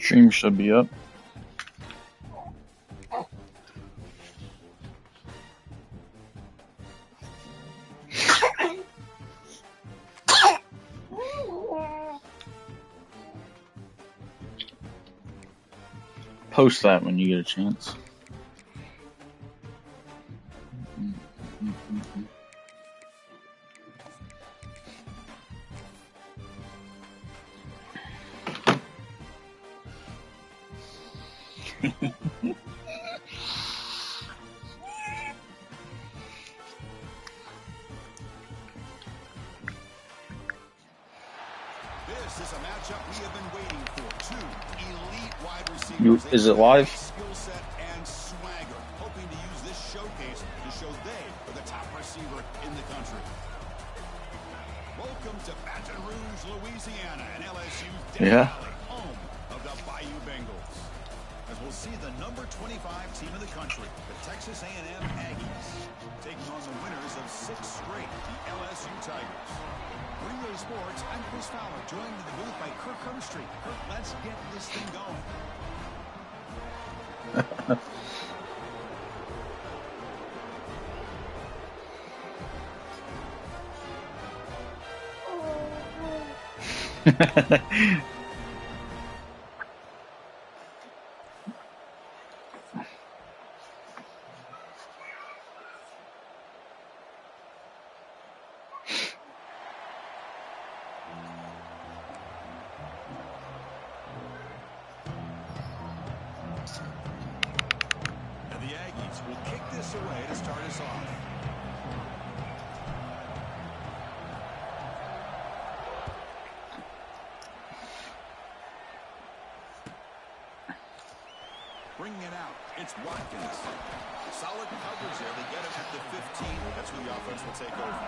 Stream should be up. Post that when you get a chance. This is a matchup we have been waiting for. Two elite wide receivers. Is it live? Skill set and swagger, hoping to use this showcase to show they are the top receiver in the country. Welcome to Baton Rouge, Louisiana, and LSU's Death Valley, home of the Bayou Bengals. As we'll see the number 25 team in the country, the Texas A&M Aggies, taking on the winners of 6 straight, the LSU Tigers. Greenway Sports, I'm Chris Fowler, joined in the booth by Kirk Hermstreet. Kirk, let's get this thing going. The Aggies will kick this away to start us off. Bringing it out, it's Watkins. Solid coverage there. They get him at the 15. That's where the offense will take over.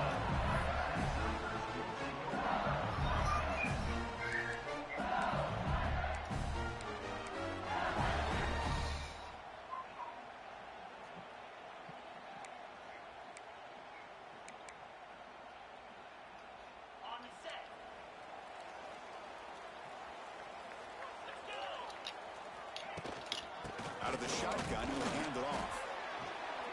Out of the shotgun, he'll hand it off.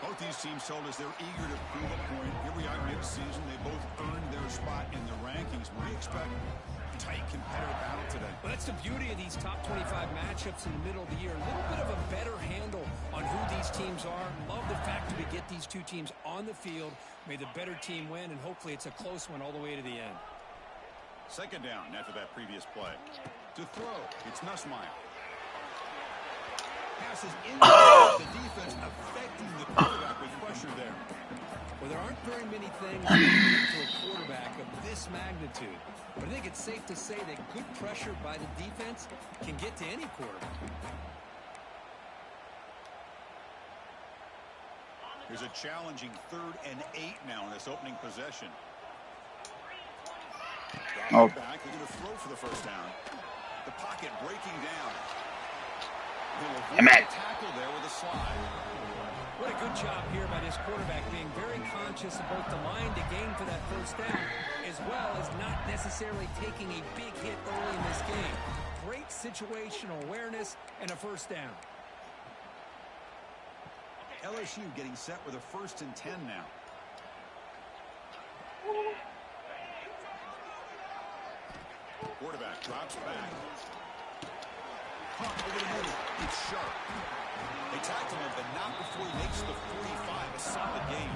Both these teams told us they're eager to prove a point. Here we are mid-season. They both earned their spot in the rankings. We expect a tight competitive battle today. Well, that's the beauty of these top 25 matchups in the middle of the year. A little bit of a better handle on who these teams are. Love the fact that we get these two teams on the field. May the better team win, and hopefully it's a close one all the way to the end. Second down after that previous play. To throw, it's Nussmeier. Passes in the defense, affecting the quarterback with pressure there. Well, there aren't very many things that lead to a quarterback of this magnitude. But I think it's safe to say that good pressure by the defense can get to any quarterback. There's a challenging 3rd and 8 now in this opening possession. Dropping back, they're going to throw for the first down. The pocket breaking down. He'll avoid the tackle there with a slide. What a good job here by this quarterback, being very conscious of both the line to gain for that first down, as well as not necessarily taking a big hit early in this game. Great situational awareness and a first down. LSU getting set with a 1st and 10 now. Quarterback drops back. Hunt over the middle. It's sharp. They tackle him, but not before he makes the 45. A solid game.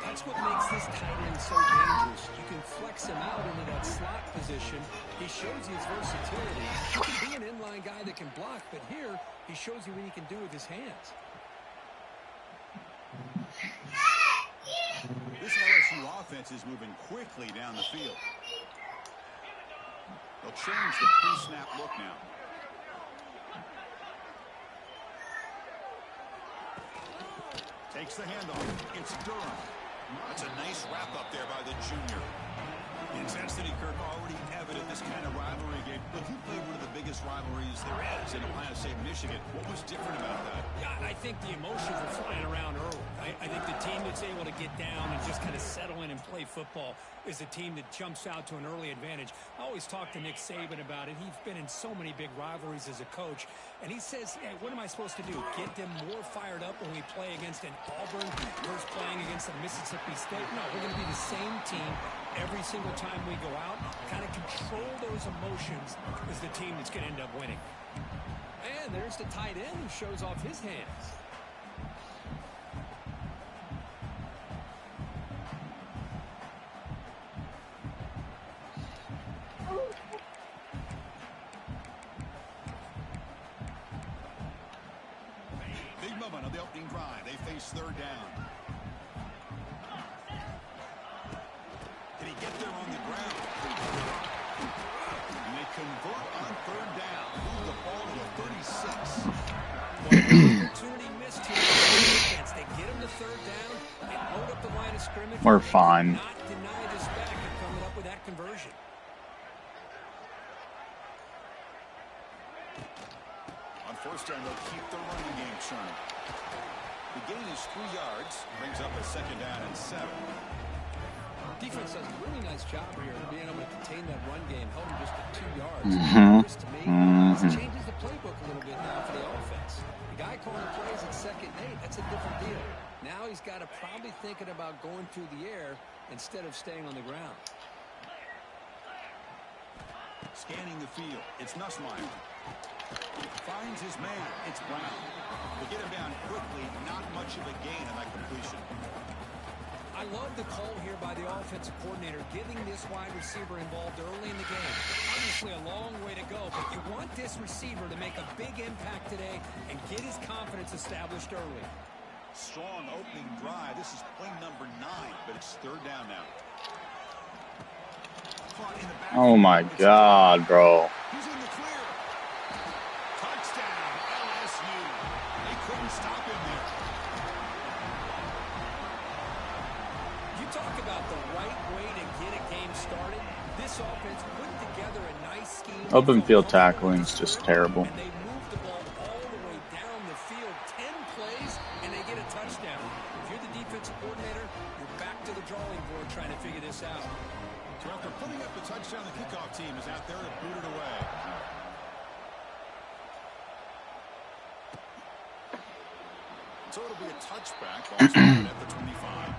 That's what makes this tight end so dangerous. You can flex him out into that slot position. He shows you his versatility. He can be an inline guy that can block, but here he shows you what he can do with his hands. This LSU offense is moving quickly down the field. They'll change the pre-snap look now. Takes the handoff. It's Durham. That's a nice wrap-up there by the junior. The intensity, Kirk, already evident this kind of rivalry game. Look, you played one of the biggest rivalries there is It's in Ohio State, Michigan. What was different about that? Yeah, I think the emotions are flying around early. I think the team that's able to get down and just kind of settle in and play football is a team that jumps out to an early advantage. I always talk to Nick Saban about it. He's been in so many big rivalries as a coach, and he says, hey, what am I supposed to do? Get them more fired up when we play against an Auburn versus playing against a Mississippi State? No, we're going to be the same team every single time we go out. Kind of control those emotions is the team that's going to end up winning. And there's the tight end who shows off his hands. Big moment on the opening drive. They face third down. Can he get there on the ground? And they convert on third down. Move the ball to the 36. Opportunity missed here. They get him to third down and load up the line of scrimmage. We're fine. Not deny this back and coming up with that conversion. On first down, they'll keep the running game churning. The gain is 3 yards. Brings up a second down and 7. Defense does a really nice job here of being able to contain that run game, held him just at 2 yards. This, to me, this changes the playbook a little bit now for the offense. The guy calling the plays at 2nd and 8, that's a different deal. Now he's got to probably thinking about going through the air instead of staying on the ground. Scanning the field. It's Nussmeier. Finds his man. It's Brown. They get him down quickly. Not much of a gain on that completion. I love the call here by the offensive coordinator, getting this wide receiver involved early in the game. Obviously a long way to go, but you want this receiver to make a big impact today and get his confidence established early. Strong opening drive. This is play number 9, but it's third down now. Oh my God, bro. He's in the clear. Touchdown, LSU. They couldn't stop him there. You talk about the right way to get a game started. This offense put together a nice scheme. Open field tackling is just terrible. And they moved the ball all the way down the field, 10 plays, and they get a touchdown. If you're the defensive coordinator, you're back to the drawing board trying to figure this out. So after putting up the touchdown, the kickoff team is out there to boot it away. So it'll be a touchback. Ball started at the 25.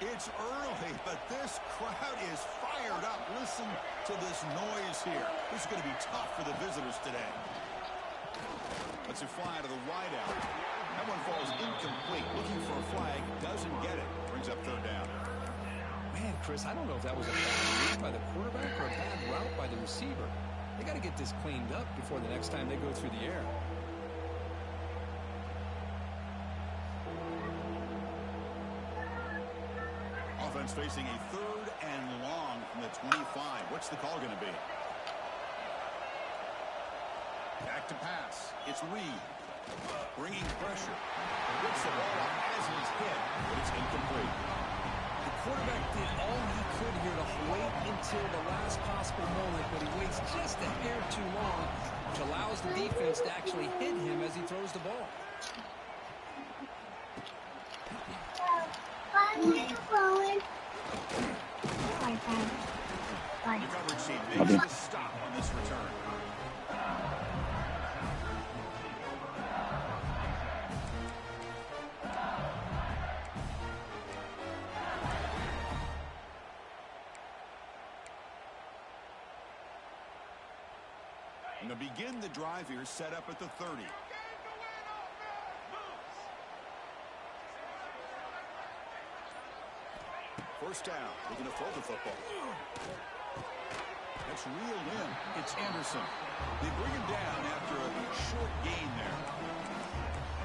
It's early, but this crowd is fired up. Listen to this noise here. This is going to be tough for the visitors today. Let's fly to the wideout. That one falls incomplete. Looking for a flag, doesn't get it. Brings up third down. Man, Chris, I don't know if that was a bad read by the quarterback or a bad route by the receiver. They got to get this cleaned up before the next time they go through the air. Offense facing a third and long from the 25. What's the call going to be? Back to pass. It's Reed. Bringing pressure. He gets the ball up as he's hit, but it's incomplete. The quarterback did all he could here to wait until the last possible moment, but he waits just a hair too long, which allows the defense to actually hit him as he throws the ball. The coverage team makes a stop on this return. And to begin the drive here, set up at the 30. First down. Looking to throw the football. That's reeled in. It's Anderson. They bring him down after a short gain there.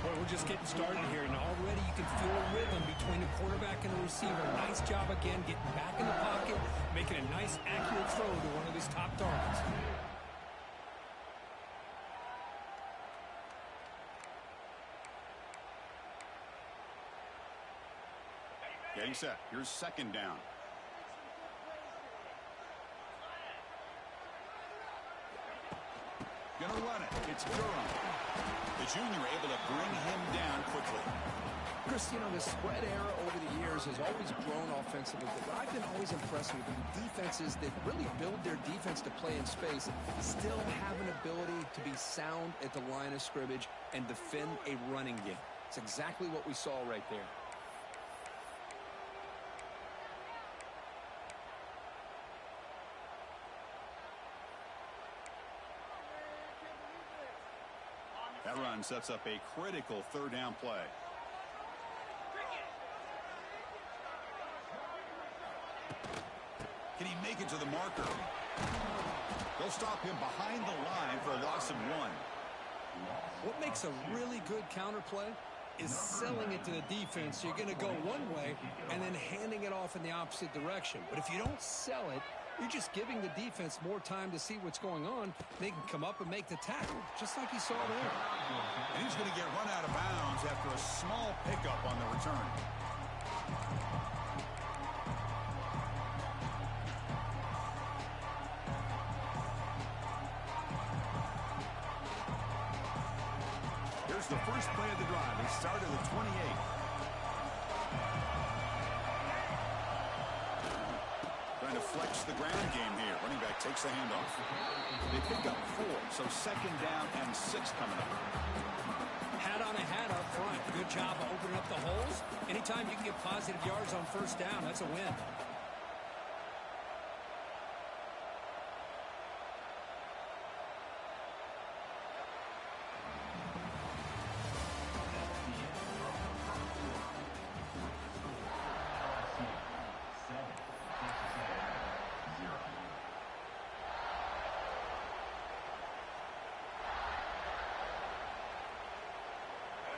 Boy, we're just getting started here, and already you can feel a rhythm between the quarterback and the receiver. Nice job again getting back in the pocket, making a nice, accurate throw to one of his top targets. Getting set. Here's second down. Gonna run it. It's Durham. The junior able to bring him down quickly. Chris, you know, the spread era over the years has always grown offensively, but I've been always impressed with the defenses that really build their defense to play in space, still have an ability to be sound at the line of scrimmage and defend a running game. It's exactly what we saw right there. That run sets up a critical third down play. Can he make it to the marker? They'll stop him behind the line for a loss of 1. What makes a really good counterplay is selling it to the defense. You're going to go one way and then handing it off in the opposite direction. But if you don't sell it, you're just giving the defense more time to see what's going on. They can come up and make the tackle, just like you saw there. And he's going to get run out of bounds after a small pickup on the return. Here's the first play of the drive. They start at the 28. Trying to flex the ground game here. Running back takes the handoff. They pick up 4, so second down and 6 coming up. Hat on a hat up front. Good job of opening up the holes. Anytime you can get positive yards on first down, that's a win.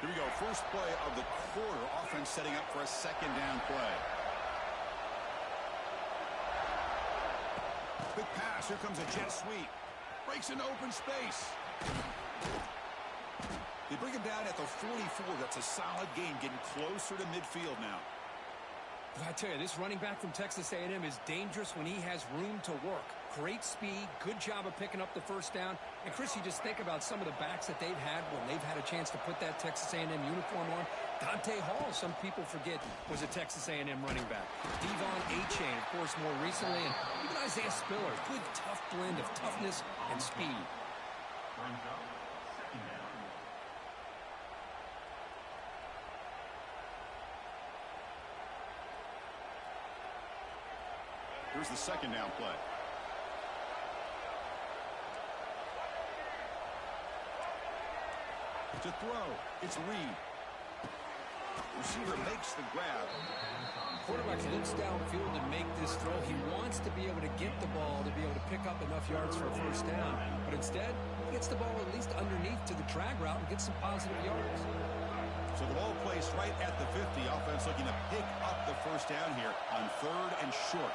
Here we go. First play of the quarter. Offense setting up for a second down play. Big pass. Here comes a jet sweep. Breaks into open space. They bring him down at the 44. That's a solid gain, getting closer to midfield now. I tell you, this running back from Texas A&M is dangerous when he has room to work. Great speed, good job of picking up the first down. And, Chris, you just think about some of the backs that they've had when they've had a chance to put that Texas A&M uniform on. Dante Hall, some people forget, was a Texas A&M running back. Devon Achane, of course, more recently. And even Isaiah Spiller, good, tough blend of toughness and speed. Here's the second down play. To throw, it's Reed. Receiver makes the grab. Quarterback looks downfield to make this throw. He wants to be able to get the ball to be able to pick up enough yards for a first down. But instead, he gets the ball at least underneath to the drag route and gets some positive yards. So the ball placed right at the 50. Offense looking to pick up the first down here on third and short.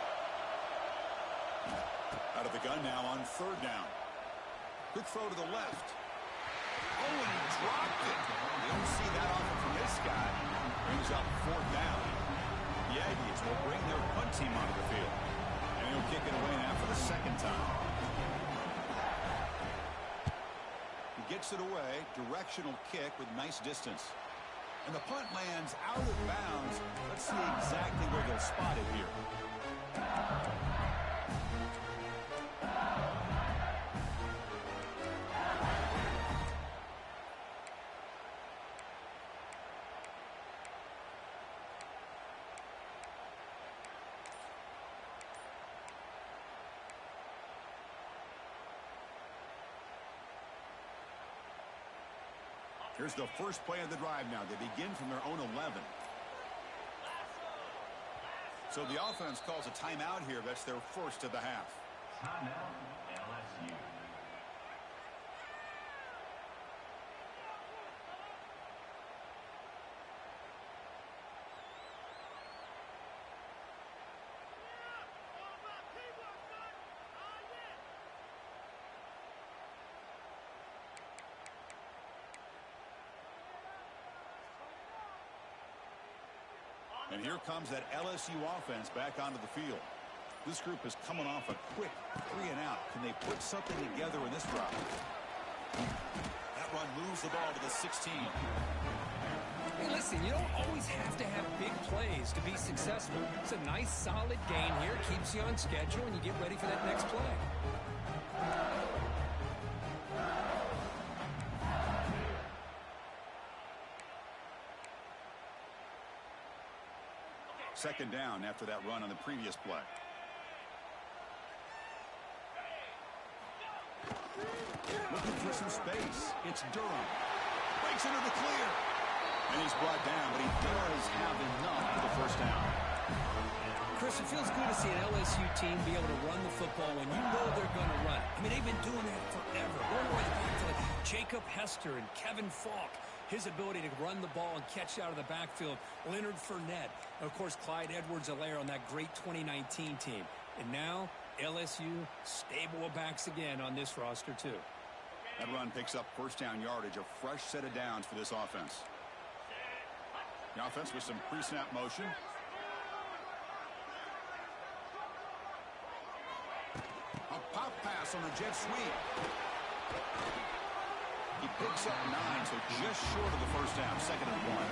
Out of the gun now on third down. Quick throw to the left. Oh, and he dropped it. You don't see that often from this guy. Brings up fourth down. The Aggies will bring their punt team onto the field. And he'll kick it away now for the second time. He gets it away. Directional kick with nice distance. And the punt lands out of bounds. Let's see exactly where they'll spot it here. Here's the first play of the drive now. They begin from their own 11. So the offense calls a timeout here. That's their first of the half. Timeout, LSU. And here comes that LSU offense back onto the field. This group is coming off a quick 3-and-out. Can they put something together in this drive? That run moves the ball to the 16. Hey, listen, you don't always have to have big plays to be successful. It's a nice, solid gain here. Keeps you on schedule, and you get ready for that next play. Second down after that run on the previous play. Looking for some space. It's Durham. Breaks into the clear. And he's brought down, but he does have enough for the first down. Chris, it feels good to see an LSU team be able to run the football when you know they're going to run it. I mean, they've been doing that forever. Going all the way back to like Jacob Hester and Kevin Falk. His ability to run the ball and catch out of the backfield. Leonard Fournette. And, of course, Clyde Edwards-Helaire on that great 2019 team. And now, LSU stable of backs again on this roster, too. That run picks up first down yardage, a fresh set of downs for this offense. The offense with some pre-snap motion. A pop pass on the jet sweep. He picks up 9, so just short of the first down, 2nd and 1.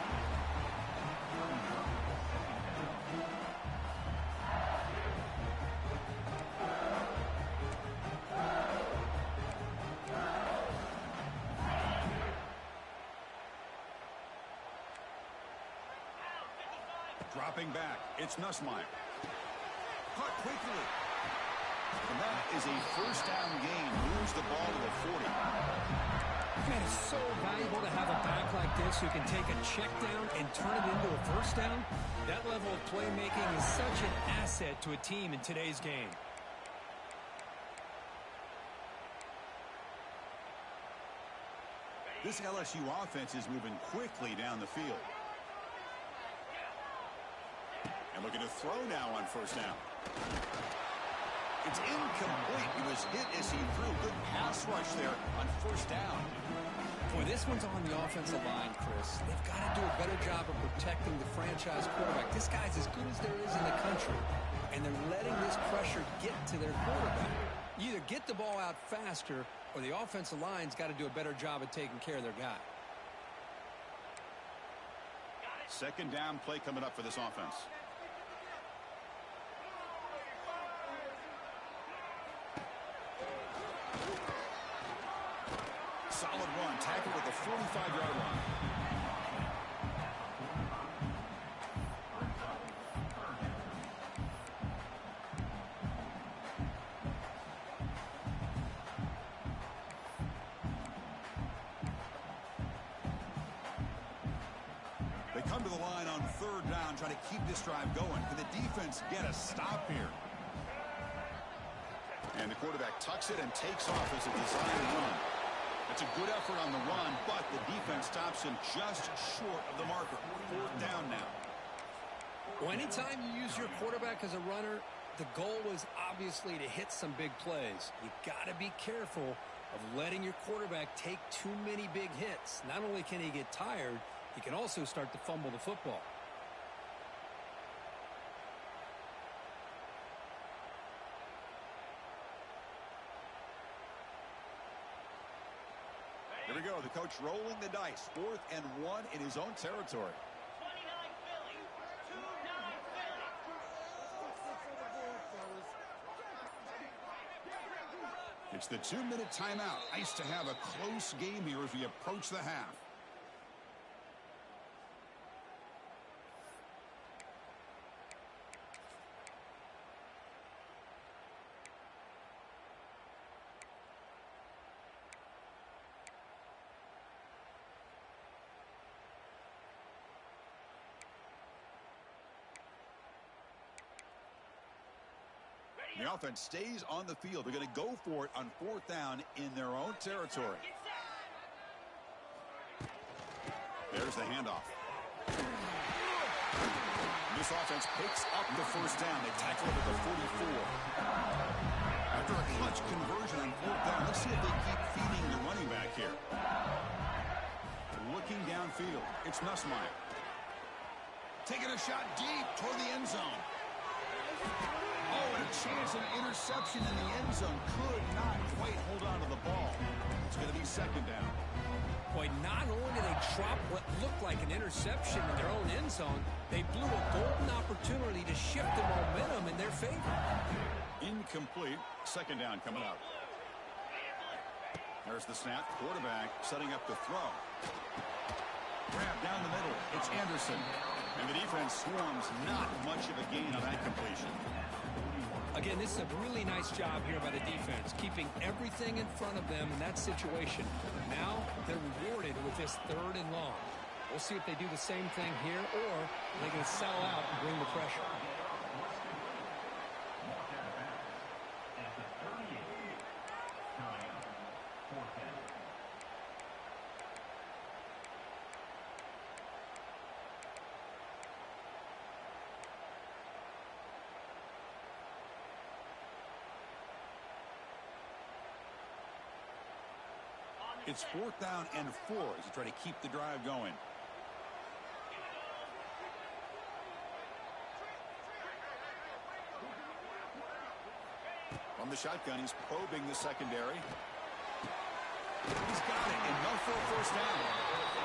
Dropping back, it's Nussmeier. Caught quickly. And that is a first down gain. Moves the ball to the 40. Man, it's so valuable to have a back like this who can take a check down and turn it into a first down. That level of playmaking is such an asset to a team in today's game. This LSU offense is moving quickly down the field. And looking to throw now on first down. It's incomplete. He was hit as he threw. Good pass rush there on first down. Boy, this one's on the offensive line, Chris. They've got to do a better job of protecting the franchise quarterback. This guy's as good as there is in the country. And they're letting this pressure get to their quarterback. You either get the ball out faster or the offensive line's got to do a better job of taking care of their guy. Second down play coming up for this offense. Solid run, tackled at the 45-yard line. They come to the line on third down, trying to keep this drive going. Can the defense get a stop here? And the quarterback tucks it and takes off as a designed run. It's a good effort on the run, but the defense stops him just short of the marker. Fourth down now. Well, anytime you use your quarterback as a runner, the goal is obviously to hit some big plays. You got to be careful of letting your quarterback take too many big hits. Not only can he get tired, he can also start to fumble the football. Here we go. The coach rolling the dice. 4th and 1 in his own territory. 29 Philly. 2-9 Philly. It's the 2-minute timeout. Nice to have a close game here as we approach the half. The offense stays on the field. They're going to go for it on 4th down in their own territory. There's the handoff. This offense picks up the 1st down. They tackle it at the 44. After a clutch conversion on 4th down, let's see if they keep feeding the running back here. Looking downfield, it's Nussmeier. Taking a shot deep toward the end zone. Oh, and a chance, an interception in the end zone. Could not quite hold on to the ball. It's going to be 2nd down. Boy, not only did they drop what looked like an interception in their own end zone, they blew a golden opportunity to shift the momentum in their favor. Incomplete. 2nd down coming up. There's the snap. Quarterback setting up the throw. Grab down the middle. It's Anderson. And the defense swarms. Not much of a gain on that completion. Again, this is a really nice job here by the defense, keeping everything in front of them in that situation. Now they're rewarded with this 3rd and long. We'll see if they do the same thing here, or they're going to sell out and bring the pressure. It's 4th down and 4 as they try to keep the drive going. From the shotgun, he's probing the secondary. He's got it, and no for a 1st down.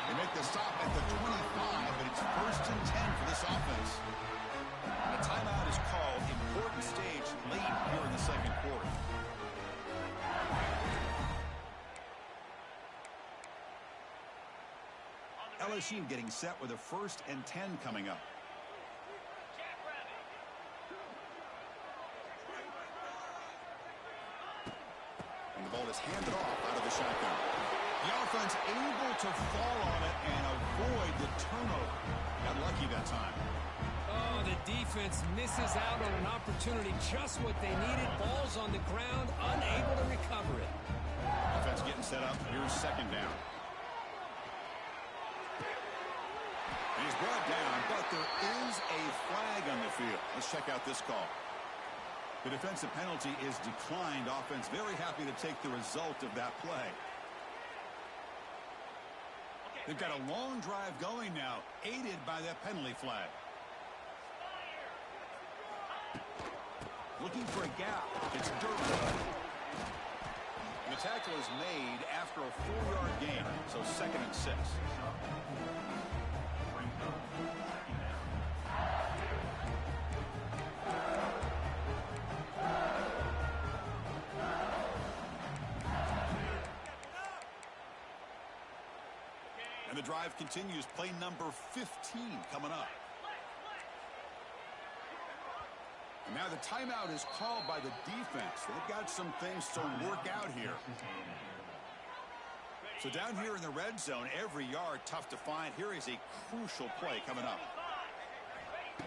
They make the stop at the 25, but it's 1st and 10 for this offense. A timeout is called. Important stage late here in the 2nd quarter. LSU getting set with a 1st and 10 coming up. And the ball is handed off out of the shotgun. The offense able to fall on it and avoid the turnover. Got lucky that time. Oh, the defense misses out on an opportunity, just what they needed. Ball's on the ground, unable to recover it. Offense getting set up. Here's 2nd down. He's brought down, but there is a flag on the field. Let's check out this call. The defensive penalty is declined. Offense very happy to take the result of that play. They've got a long drive going now, aided by that penalty flag. Looking for a gap. It's Durban. The tackle is made after a 4-yard gain, so 2nd and 6. And the drive continues. Play number 15 coming up. And now the timeout is called by the defense. They've got some things to work out here. So down here in the red zone, every yard tough to find. Here is a crucial play coming up.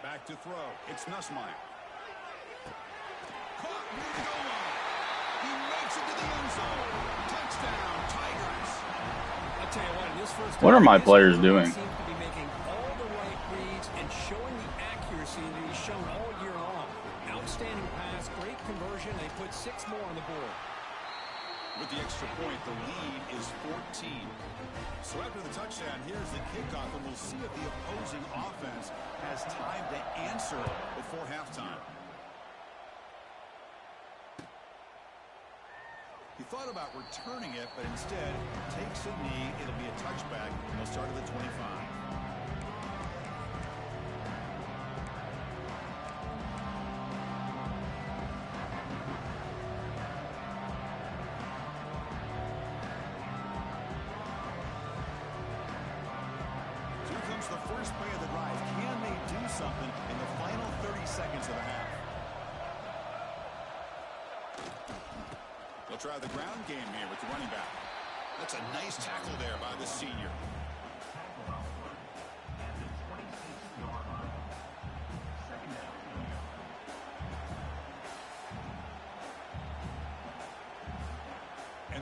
Back to throw. It's Nussmeier. Caught near the goal line. He makes it to the end zone. Touchdown, Tigers. I'll tell you what, in this first What are my this players quarterback doing? seems to be making all the right reads and showing the accuracy that he's shown all year long. Outstanding pass, great conversion. They put 6 more on the board. With the extra point, the lead is 14. So after the touchdown, here's the kickoff, and we'll see if the opposing offense has time to answer before halftime. He thought about returning it, but instead takes a knee. It'll be a touchback. They'll start at the 25. Here comes the first play of the drive. Can they do something in the final 30 seconds of the half? They'll try the ground game here with the running back. That's a nice tackle there by the senior.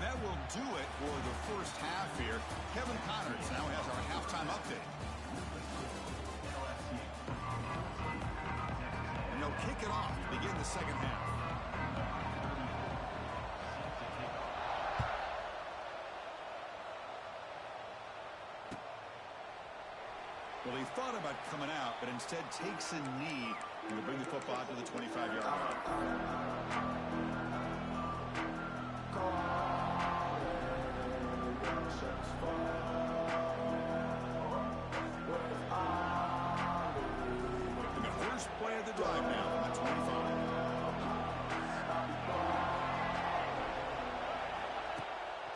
That will do it for the first half here. Kevin Connors now has our halftime update. And they'll kick it off to begin the second half. Well, he thought about coming out, but instead takes a knee and will bring the football out to the 25-yard line. And the first play of the drive now on the 25.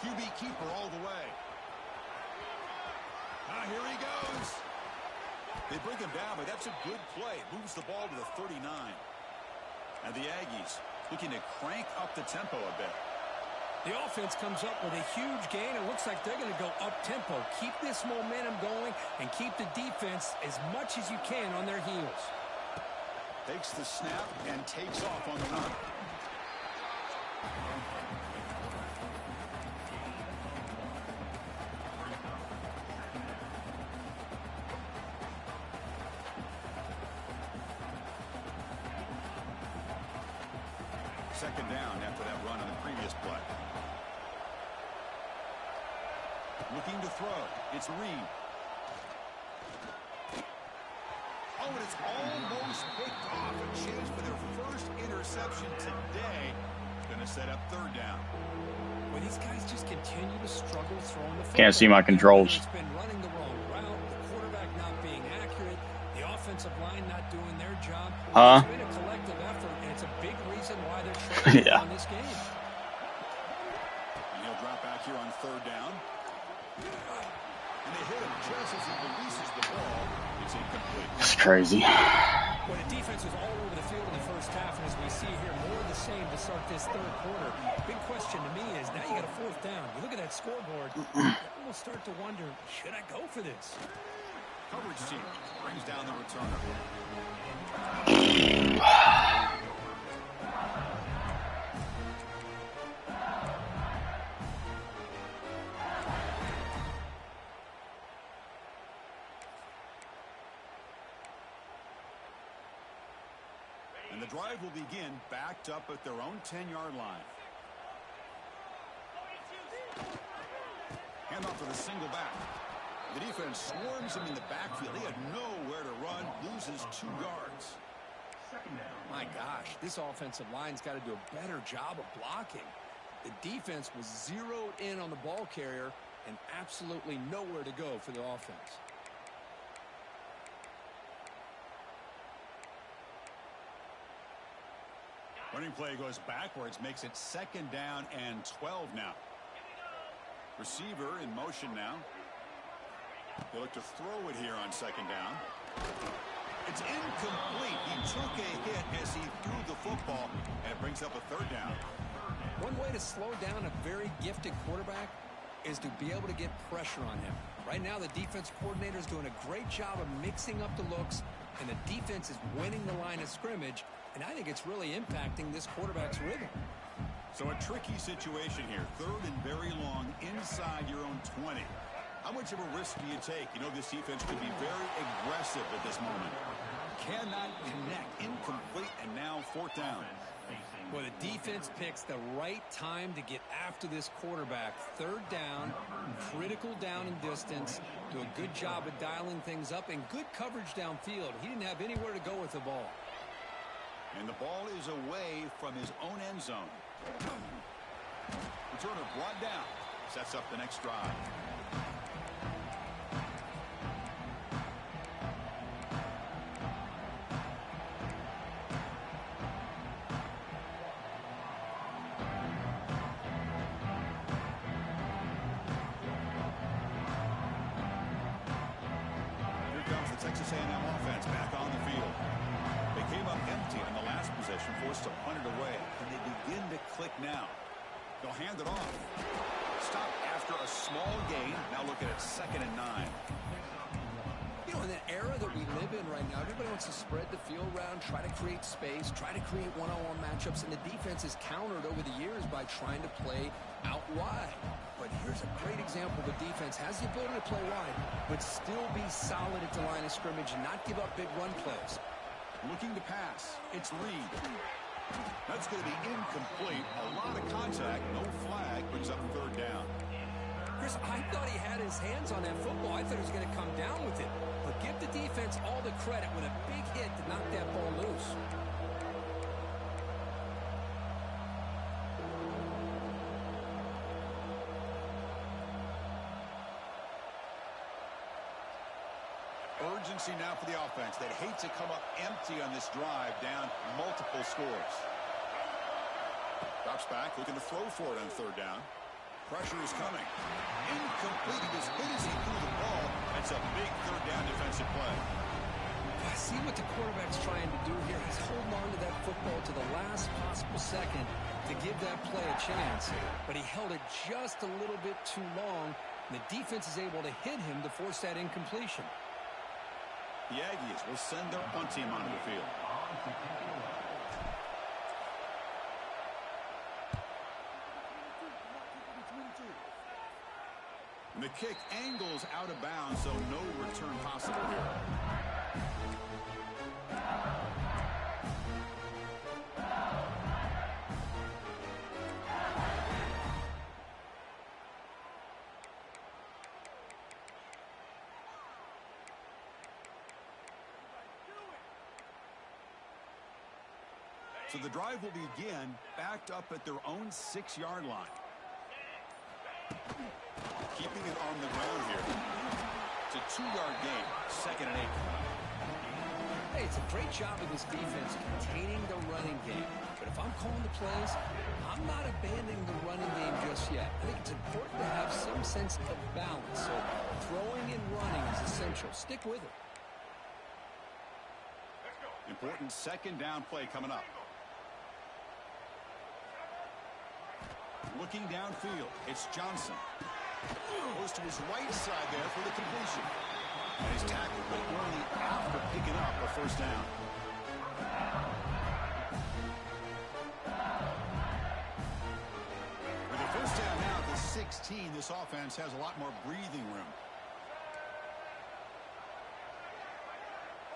QB keeper all the way. Here he goes. They bring him down, but that's a good play. Moves the ball to the 39. And the Aggies looking to crank up the tempo a bit. The offense comes up with a huge gain. It looks like they're going to go up-tempo. Keep this momentum going and keep the defense as much as you can on their heels. Takes the snap and takes off on the run. Second down after that run on the previous play. Looking to throw. It's Reed. Oh, and it's almost picked off. A chance for their first interception today. Going to set up third down. Well, these guys just continue to struggle throwing the football. Can't see my controls. It's been running the wrong route, the quarterback not being accurate, the offensive line not doing their job. It's been a collective effort, and it's a big reason why they're trailing on this game. And he'll drop back here on third down. And they hit him just as he releases the ball. It's incomplete. It's crazy. Well, the defense was all over the field in the first half, and as we see here, more of the same to start this third quarter. Big question to me is, now you got a fourth down. You look at that scoreboard, we'll start to wonder, should I go for this? Coverage team brings down the returner. And the drive will begin backed up at their own 10-yard line. Hand off to the single back. The defense swarms him in the backfield. He had nowhere to run, loses 2 yards. My gosh, this offensive line's got to do a better job of blocking. The defense was zeroed in on the ball carrier and absolutely nowhere to go for the offense. Running play goes backwards, makes it second down and 12 now. Receiver in motion now. They look to throw it here on second down. It's incomplete. He took a hit as he threw the football, and it brings up a third down. One way to slow down a very gifted quarterback is to be able to get pressure on him. Right now, the defense coordinator is doing a great job of mixing up the looks, and the defense is winning the line of scrimmage, and I think it's really impacting this quarterback's rhythm. So a tricky situation here. Third and very long inside your own 20. How much of a risk do you take? You know this defense could be very aggressive at this moment. Cannot connect. Incomplete, and now fourth down. Well, the defense picks the right time to get after this quarterback. Third down, critical down and distance. Do a good job of dialing things up and good coverage downfield. He didn't have anywhere to go with the ball. And the ball is away from his own end zone. Returner brought down. Sets up the next drive. Here comes the Texas A&M offense back on the field. They came up empty in the last possession, forced to punt it away, and they begin to click now. They'll hand it off. Stop after a small gain. Now look at it, 2nd and 9. You know, in the era that we live in right line. Now, everybody wants to spread the field around, try to create space, try to create one-on-one matchups, and the defense is countered over the years by trying to play out wide. But here's a great example. The defense has the ability to play wide, but still be solid at the line of scrimmage and not give up big run plays. Looking to pass. It's Reed. That's going to be incomplete. A lot of contact. No flag. Brings up third down. Chris, I thought he had his hands on that football. I thought he was going to come down with it. But give the defense all the credit with a big hit to knock that ball loose. Urgency now for the offense. They'd hate to come up empty on this drive, down multiple scores. Drops back, looking to throw for it on third down. Pressure is coming. Incomplete. As good as he threw the ball, that's a big third down defensive play. I see what the quarterback's trying to do here. He's holding on to that football to the last possible second to give that play a chance. But he held it just a little bit too long, and the defense is able to hit him to force that incompletion. The Aggies will send their punt team onto the field. And the kick angles out of bounds, so no return possible here. So the drive will begin backed up at their own 6-yard line. Keeping it on the ground here. It's a 2-yard gain. 2nd and 8. Hey, it's a great job of this defense containing the running game. But if I'm calling the plays, I'm not abandoning the running game just yet. I think it's important to have some sense of balance. So throwing and running is essential. Stick with it. Important 2nd down play coming up. Looking downfield, it's Johnson. Goes to his right side there for the completion. And he's tackled, but only after picking up a first down. With a first down now at the 16, this offense has a lot more breathing room.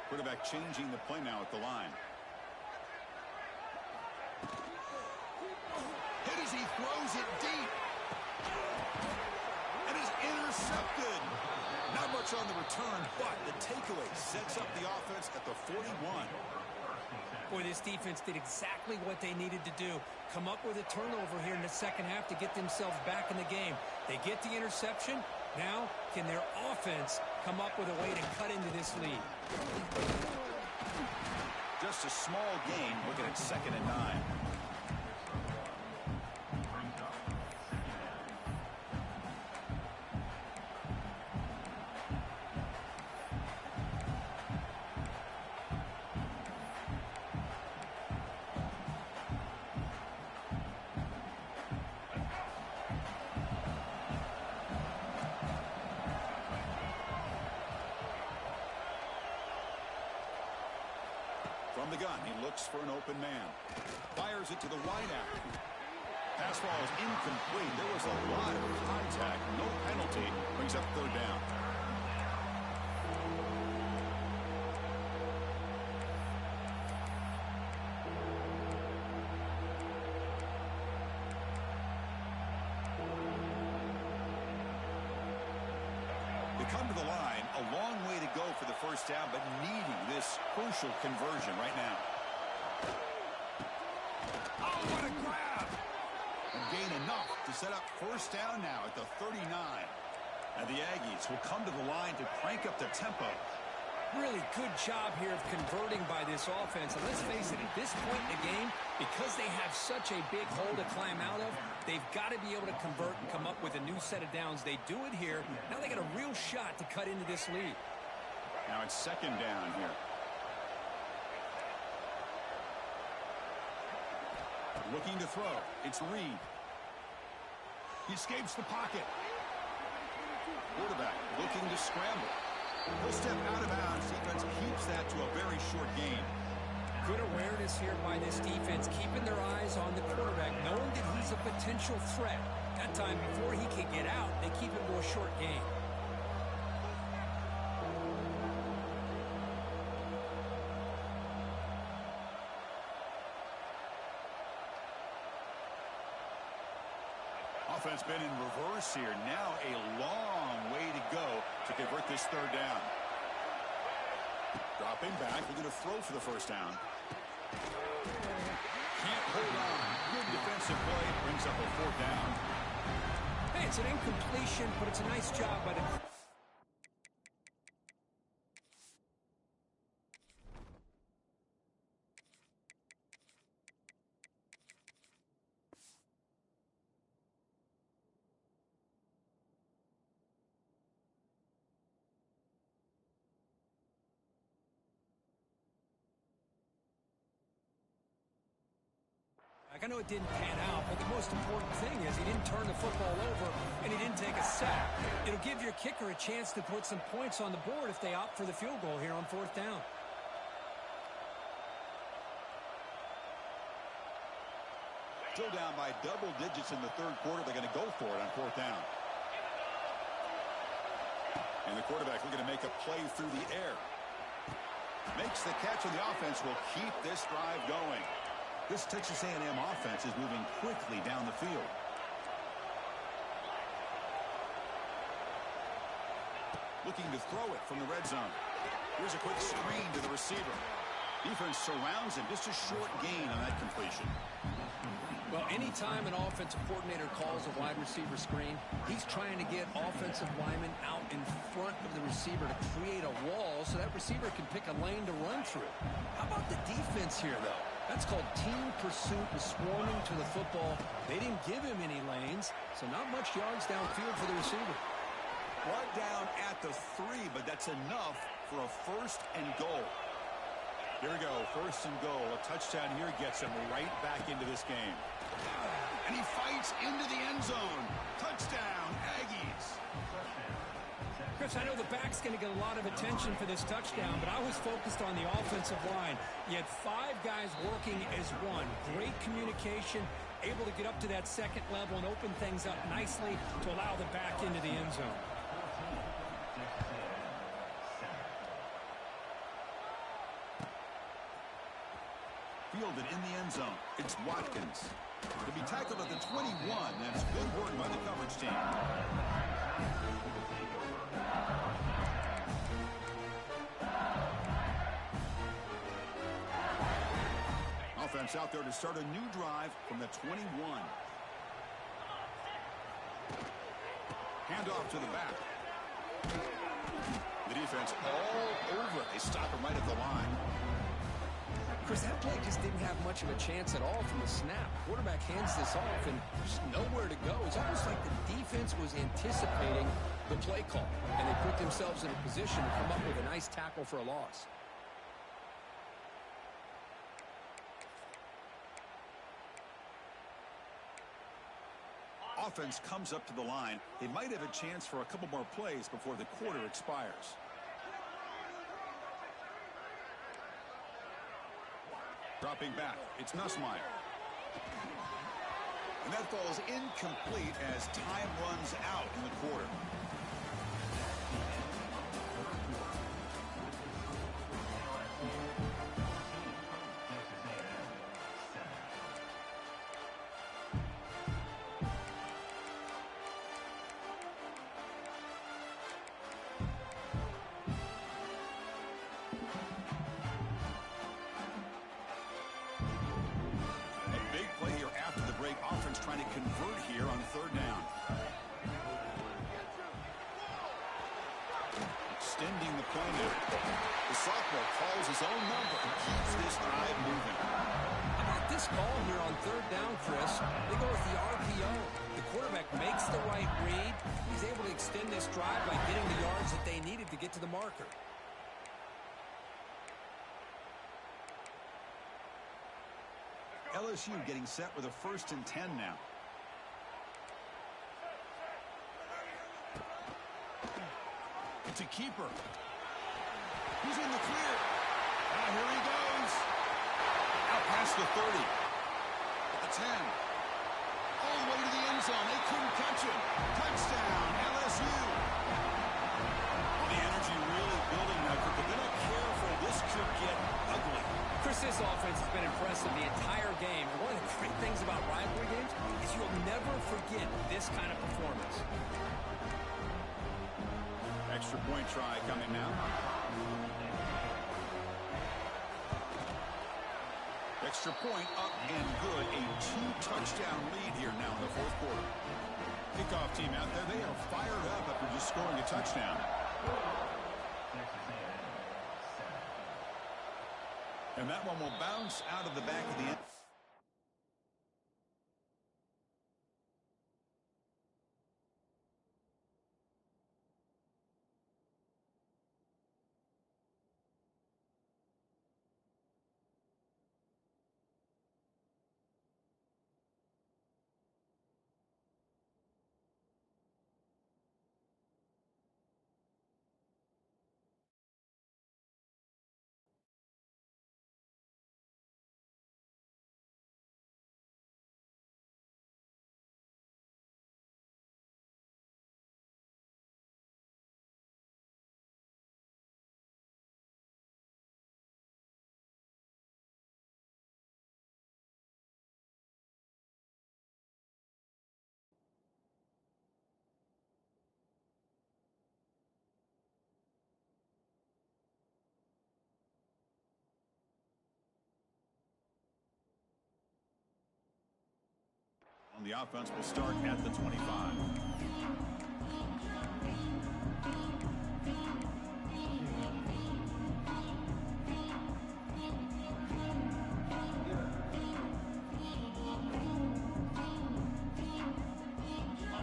Quarterback changing the play now at the line. Hit as he throws it deep. And is intercepted. Not much on the return, but the takeaway sets up the offense at the 41. Boy, this defense did exactly what they needed to do. Come up with a turnover here in the second half to get themselves back in the game. They get the interception. Now, can their offense come up with a way to cut into this lead? Just a small gain, looking at 2nd and 9. From the gun, he looks for an open man. Fires it to the wideout. Pass ball is incomplete. There was a lot of contact. No penalty. Brings up third down. They come to the line, a long way to go for the first down, but needing this crucial conversion right now. Oh, what a grab! And gain enough to set up first down now at the 39. And the Aggies will come to the line to crank up the tempo. Really good job here of converting by this offense. And let's face it, at this point in the game, because they have such a big hole to climb out of, they've got to be able to convert and come up with a new set of downs. They do it here. Now they got a real shot to cut into this lead. Now it's 2nd down here. Looking to throw. It's Reed. He escapes the pocket. Quarterback looking to scramble. He'll step out of bounds. Defense keeps that to a very short gain. Good awareness here by this defense, keeping their eyes on the quarterback, knowing that he's a potential threat. That time, before he can get out, they keep him to a short gain. Offense been in reverse here. Now a long way to go to convert this third down. Dropping back. We're going to throw for the first down. Can't hold on. Good defensive play. Brings up a fourth down. Hey, it's an incompletion, but it's a nice job by the... I know it didn't pan out, but the most important thing is he didn't turn the football over and he didn't take a sack. It'll give your kicker a chance to put some points on the board if they opt for the field goal here on fourth down. Still down by double digits in the third quarter. They're going to go for it on fourth down. And the quarterback looking to make a play through the air. Makes the catch, and the offense will keep this drive going. This Texas A&M offense is moving quickly down the field. Looking to throw it from the red zone. Here's a quick screen to the receiver. Defense surrounds him. Just a short gain on that completion. Well, anytime an offensive coordinator calls a wide receiver screen, he's trying to get offensive linemen out in front of the receiver to create a wall so that receiver can pick a lane to run through. How about the defense here, though? That's called team pursuit and swarming to the football. They didn't give him any lanes, so not much yards downfield for the receiver. Brought down at the 3, but that's enough for a first and goal. Here we go, first and goal. A touchdown here gets him right back into this game. And he fights into the end zone. Touchdown, Aggies. Chris, I know the back's going to get a lot of attention for this touchdown, but I was focused on the offensive line. You had 5 guys working as one. Great communication, able to get up to that second level and open things up nicely to allow the back into the end zone. Fielded in the end zone. It's Watkins. To be tackled at the 21. That's good work by the coverage team. Offense out there to start a new drive from the 21. Handoff to the back. The defense all over. They stop him right at the line. Chris, that play just didn't have much of a chance at all from the snap. Quarterback hands this off and just nowhere to go. It's almost like the defense was anticipating the play call, and they put themselves in a position to come up with a nice tackle for a loss. Offense comes up to the line. They might have a chance for a couple more plays before the quarter expires. Dropping back, it's Nussmeier. And that falls incomplete as time runs out in the quarter. Offense trying to convert here on third down. Extending the play now. The sophomore calls his own number and keeps this drive moving. How about this call here on third down, Chris? They go with the RPO. The quarterback makes the right read. He's able to extend this drive by getting the yards that they needed to get to the marker. LSU getting set with a 1st and 10 now. It's a keeper. He's in the clear. Now here he goes. Out past the 30. At the 10. All the way to the end zone. They couldn't catch him. Touchdown, LSU. Well, the energy really building now. If they're not careful, this could get ugly. Chris, this offense has been impressive the entire game. And one of the great things about rivalry games is you'll never forget this kind of performance. Extra point try coming now. Extra point up and good. A 2-touchdown lead here now in the fourth quarter. Kickoff team out there. They are fired up after just scoring a touchdown. And that one will bounce out of the back of the end. On the offense will start at the 25.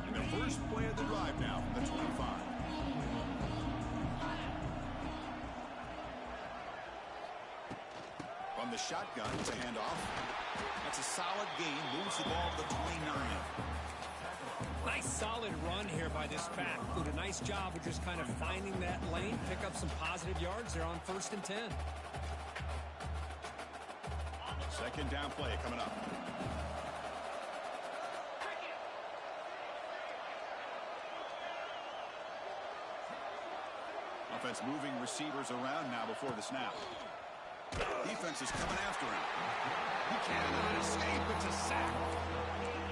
And the first play of the drive now from the 25. From the shotgun, it's a handoff. That's a solid gain. Moves the ball to the 29. Nice solid run here by this back. Did a nice job of just kind of finding that lane, pick up some positive yards there on 1st and 10. Second down play coming up. Offense moving receivers around now before the snap. Defense is coming after him. He cannot escape. It's a sack.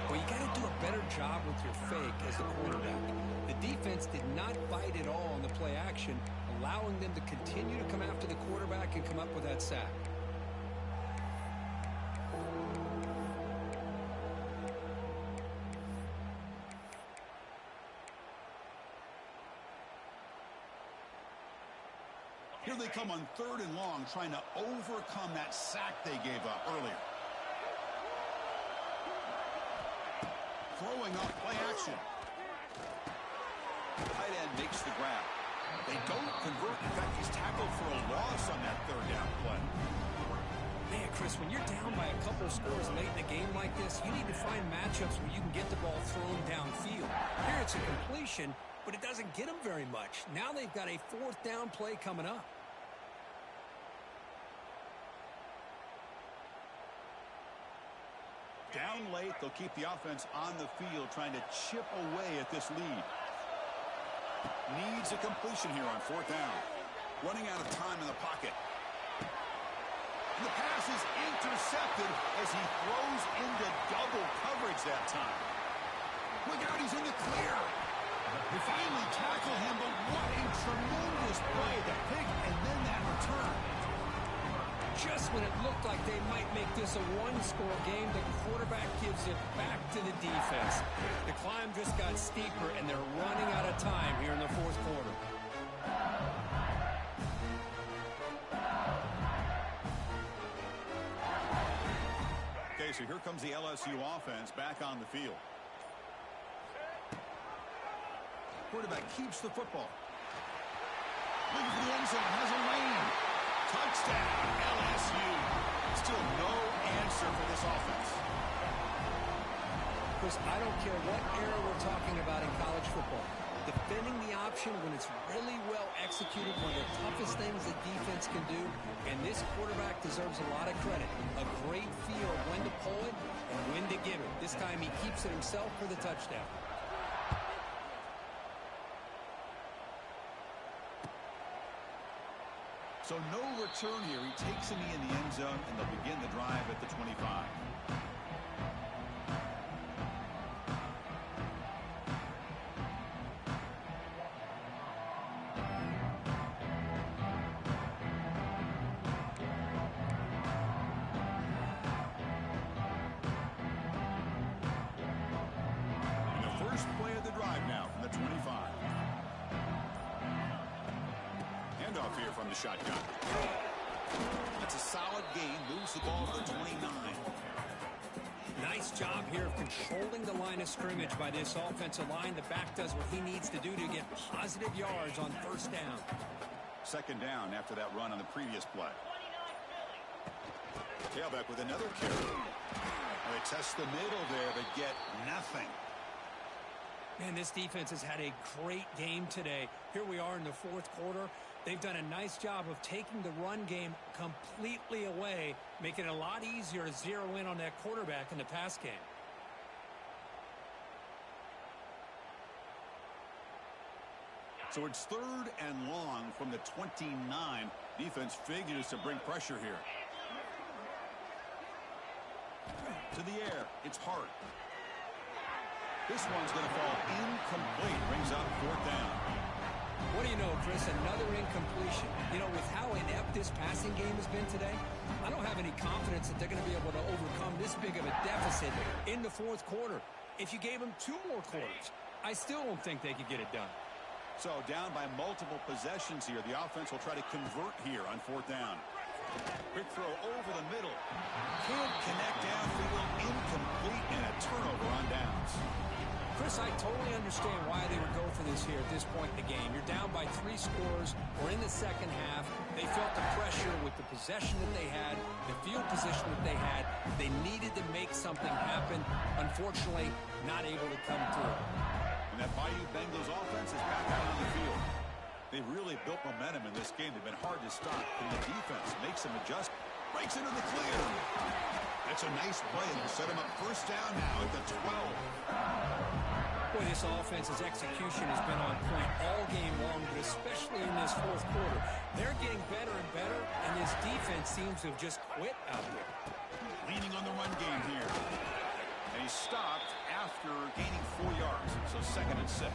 Well, you got to do a better job with your fake as the quarterback. The defense did not bite at all on the play action, allowing them to continue to come after the quarterback and come up with that sack. Here they come on 3rd and long, trying to overcome that sack they gave up earlier. Throwing up play action. Tight end makes the grab. They don't convert. In fact, he's tackled for a loss on that 3rd down play. Man, Chris, when you're down by a couple scores late in a game like this, you need to find matchups where you can get the ball thrown downfield. Here it's a completion, but it doesn't get them very much. Now they've got a 4th down play coming up. Down late, they'll keep the offense on the field, trying to chip away at this lead. Needs a completion here on 4th down. Running out of time in the pocket. And the pass is intercepted as he throws into double coverage that time. Look out, he's in the clear. They finally tackle him, but what a tremendous play. The pick and then that return. Just when it looked like they might make this a one-score game, the quarterback gives it back to the defense. The climb just got steeper, and they're running out of time here in the 4th quarter. Okay, so here comes the LSU offense back on the field. Quarterback keeps the football. Looking for the end zone, has a lane. Touchdown, LSU. Still no answer for this offense. Chris, I don't care what era we're talking about in college football. Defending the option when it's really well executed, one of the toughest things that defense can do, and this quarterback deserves a lot of credit. A great feel of when to pull it and when to give it. This time he keeps it himself for the touchdown. So no return here. He takes him in the end zone, and they'll begin the drive at the 25. And the first play of the drive now from the 25. Handoff here from the shotgun. That's a solid gain. Moves the ball to the 29. Nice job here of controlling the line of scrimmage by this offensive line. The back does what he needs to do to get positive yards on first down. Second down after that run on the previous play. Tailback with another carry. They test the middle there, but get nothing. Man, this defense has had a great game today. Here we are in the fourth quarter. They've done a nice job of taking the run game completely away, making it a lot easier to zero in on that quarterback in the pass game. So it's third and long from the 29. Defense figures to bring pressure here. To the air. It's Hart. This one's going to fall incomplete. Brings up fourth down. What do you know, Chris? Another incompletion. You know, with how inept this passing game has been today, I don't have any confidence that they're going to be able to overcome this big of a deficit in the fourth quarter. If you gave them 2 more quarters, I still don't think they could get it done. So down by multiple possessions here. The offense will try to convert here on fourth down. Quick throw over the middle. Can't connect downfield. Incomplete, and a turnover on downs. Chris, I totally understand why they would go for this here at this point in the game. You're down by 3 scores. We're in the second half. They felt the pressure with the possession that they had, the field position that they had. They needed to make something happen. Unfortunately, not able to come through. And that Bayou Bengals offense is back out on the field. They've really built momentum in this game. They've been hard to stop. And the defense makes some adjustments. Breaks into the clear. That's a nice play. And they'll set him up first down now at the 12. Boy, this offense's execution has been on point all game long, but especially in this fourth quarter. They're getting better and better, and this defense seems to have just quit out there. Leaning on the run game here. And he stopped after gaining 4 yards. So second and 6.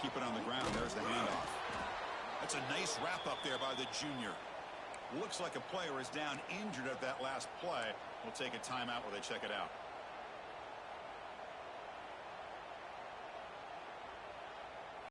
Keep it on the ground. There's the handoff. That's a nice wrap up there by the junior. Looks like a player is down injured at that last play. We'll take a timeout while they check it out.